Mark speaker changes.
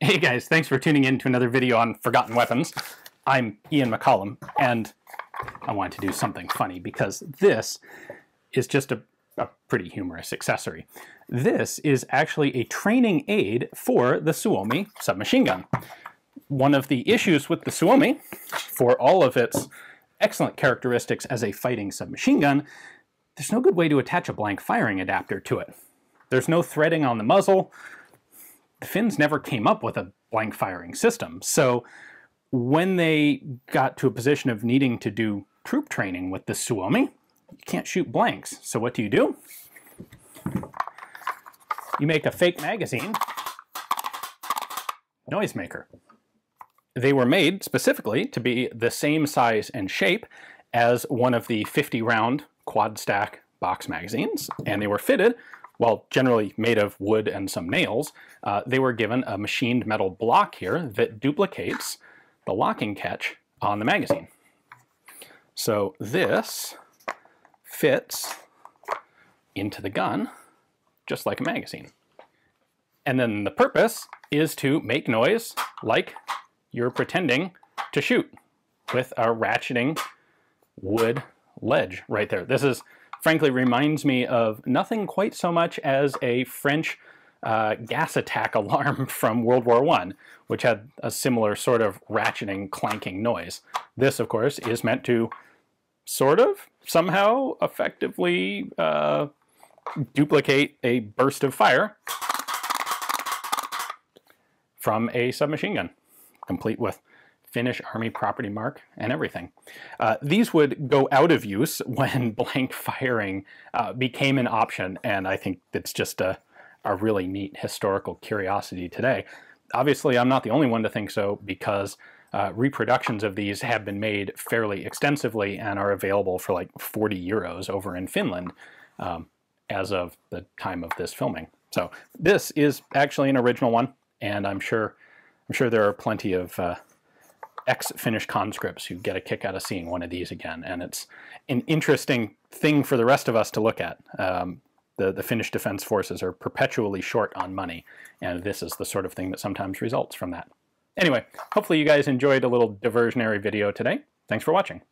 Speaker 1: Hey guys, thanks for tuning in to another video on forgotten weapons. I'm Ian McCollum, and I wanted to do something funny because this is just a pretty humorous accessory. This is actually a training aid for the Suomi submachine gun. One of the issues with the Suomi, for all of its excellent characteristics as a fighting submachine gun, there's no good way to attach a blank firing adapter to it. There's no threading on the muzzle. The Finns never came up with a blank firing system. So when they got to a position of needing to do troop training with the Suomi, you can't shoot blanks. So what do? You make a fake magazine, Noisemaker. They were made specifically to be the same size and shape as one of the 50-round quad stack box magazines, and they were fitted, well, generally made of wood and some nails. They were given a machined metal block here that duplicates the locking catch on the magazine. So this fits into the gun just like a magazine. And then the purpose is to make noise like you're pretending to shoot with a ratcheting wood ledge right there. This is, frankly, reminds me of nothing quite so much as a French gas attack alarm from World War I, which had a similar sort of ratcheting, clanking noise. This, of course, is meant to sort of, somehow, effectively duplicate a burst of fire from a submachine gun, complete with Finnish Army property mark and everything. These would go out of use when blank firing became an option, and I think it's just a really neat historical curiosity today. Obviously, I'm not the only one to think so, because reproductions of these have been made fairly extensively and are available for like 40 euros over in Finland as of the time of this filming. So this is actually an original one, and I'm sure there are plenty of ex-Finnish conscripts who get a kick out of seeing one of these again, and it's an interesting thing for the rest of us to look at. The Finnish Defense Forces are perpetually short on money, and this is the sort of thing that sometimes results from that. Anyway, hopefully you guys enjoyed a little diversionary video today. Thanks for watching.